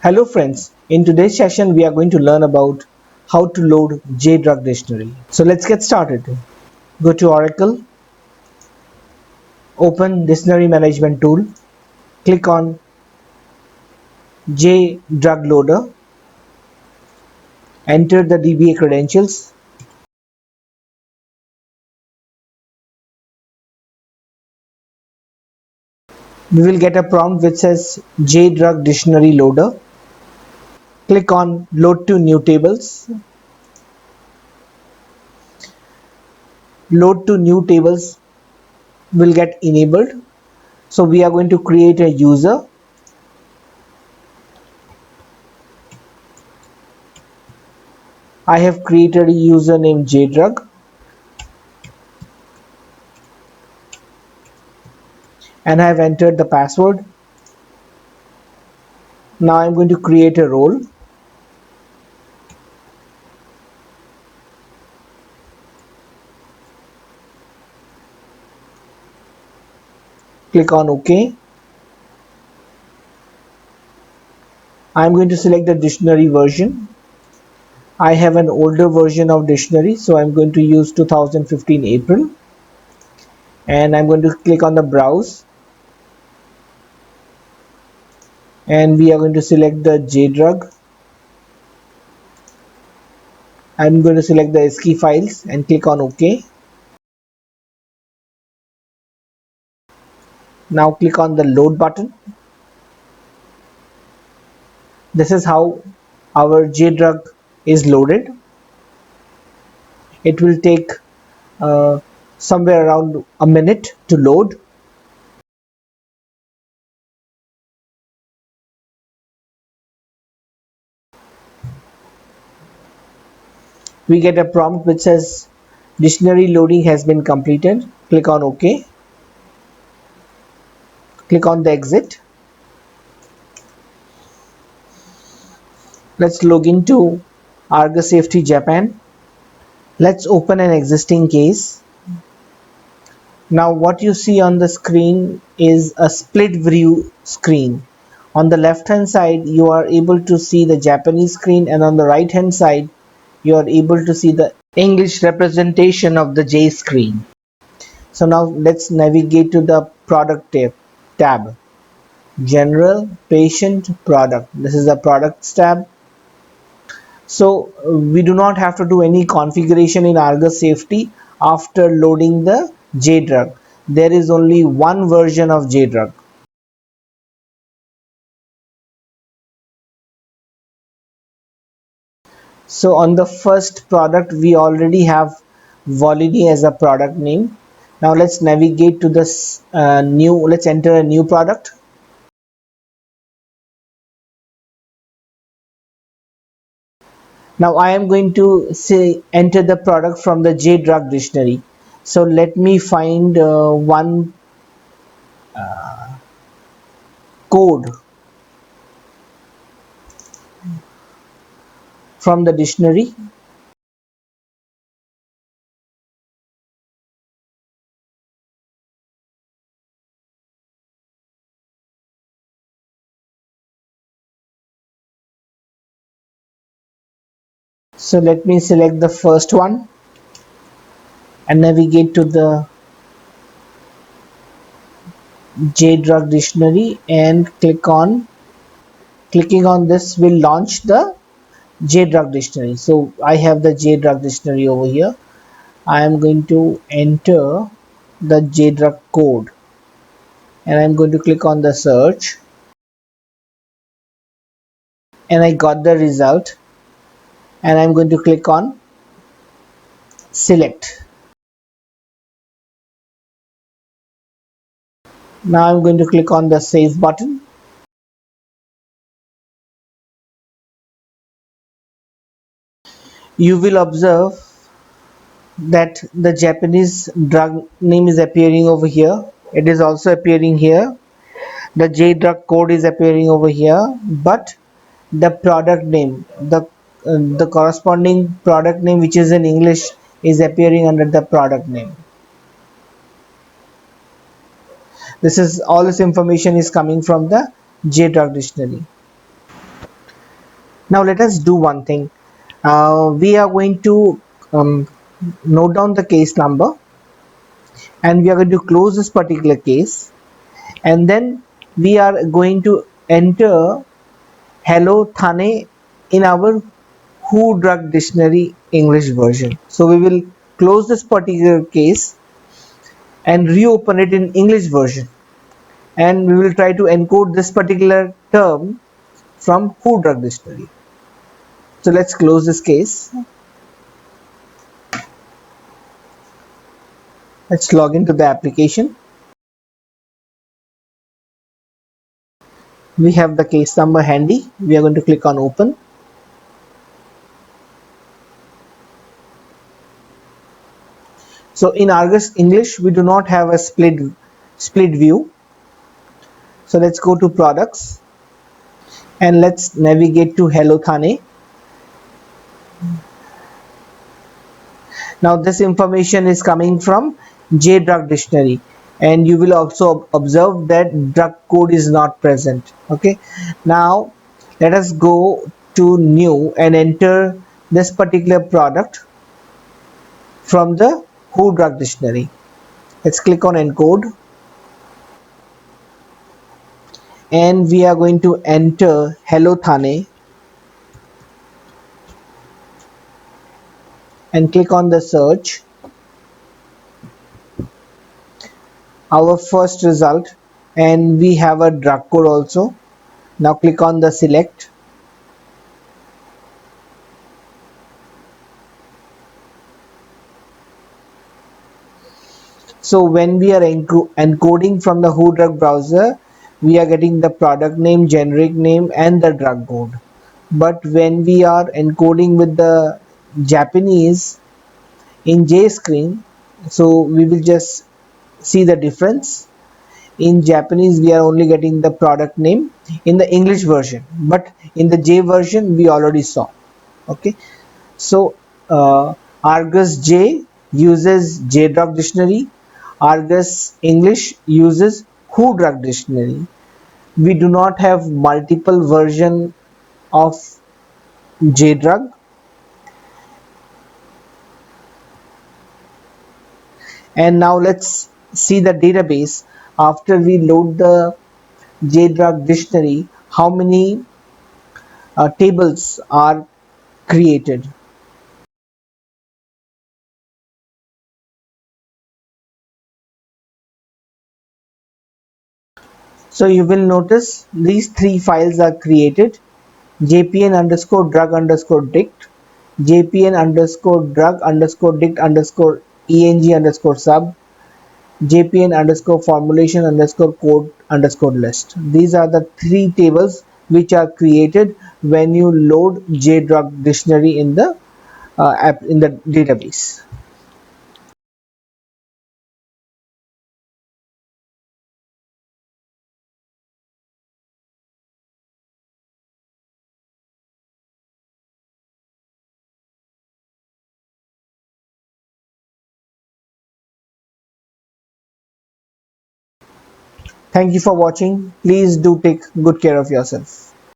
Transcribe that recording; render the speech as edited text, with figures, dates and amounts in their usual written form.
Hello friends, in today's session we are going to learn about how to load JDrug dictionary. So let's get started. Go to Oracle, open Dictionary Management Tool, click on JDrug Loader, enter the DBA credentials. We will get a prompt which says JDrug Dictionary Loader. Click on Load to New Tables. Load to New Tables will get enabled. So we are going to create a user. I have created a user named JDrug and I have entered the password. Now I'm going to create a role. Click on OK. I'm going to select the dictionary version. I have an older version of dictionary, so I'm going to use 2015 April. And I'm going to click on the browse. And we are going to select the JDrug. I'm going to select the ASCII files and click on OK. Now click on the load button. This is how our JDrug is loaded. It will take somewhere around a minute to load. We get a prompt which says dictionary loading has been completed. Click on OK. Click on the exit. Let's log into Argus Safety Japan. Let's open an existing case. Now what you see on the screen is a split view screen. On the left hand side you are able to see the Japanese screen, and on the right hand side you are able to see the English representation of the J screen. So now let's navigate to the product tab. General, patient, product. This is the products tab. So we do not have to do any configuration in Argus Safety after loading the JDrug. There is only one version of JDrug. So on the first product we already have Volini as a product name. Now let's navigate to this let's enter a new product. Now I am going to say enter the product from the JDrug dictionary. So let me find one code from the dictionary. So let me select the first one and navigate to the JDrug dictionary and clicking on this will launch the JDrug dictionary. So I have the JDrug dictionary over here. I am going to enter the JDrug code and I'm going to click on the search, and I got the result, and I'm going to click on select. Now I'm going to click on the save button. You will observe that the Japanese drug name is appearing over here. It is also appearing here. The JDrug code is appearing over here, but the product name, the corresponding product name which is in English is appearing under the product name. All this information is coming from the JDrug dictionary. Now let us do one thing. We are going to um, note down the case number, and we are going to close this particular case, and then we are going to enter hello Thane in our Who Drug Dictionary English version. So we will close this particular case and reopen it in English version, and we will try to encode this particular term from Who Drug Dictionary. So let's close this case. Let's log into the application. We have the case number handy. We are going to click on open. So in Argus English, we do not have a split view. So let's go to products and let's navigate to Hello Thane. Now this information is coming from JDrug dictionary, and you will also observe that drug code is not present. Okay, now let us go to new and enter this particular product from the Who Drug Dictionary. Let's click on encode, and we are going to enter Hello Thane and click on the search. Our first result, and we have a drug code also. Now click on the select. So when we are encoding from the Who Drug browser, we are getting the product name, generic name, and the drug code. But when we are encoding with the Japanese in JScreen, so we will just see the difference. In Japanese, we are only getting the product name in the English version, but in the J version, we already saw. Okay, so Argus J uses JDrug dictionary. Argus English uses Who Drug dictionary. We do not have multiple version of JDrug. And now let's see the database after we load the JDrug dictionary. How many tables are created? So you will notice these three files are created: jpn underscore drug underscore dict, jpn underscore drug underscore dict underscore eng underscore sub, jpn underscore formulation underscore code underscore list. These are the three tables which are created when you load JDrug dictionary in the app in the database. Thank you for watching. Please do take good care of yourself.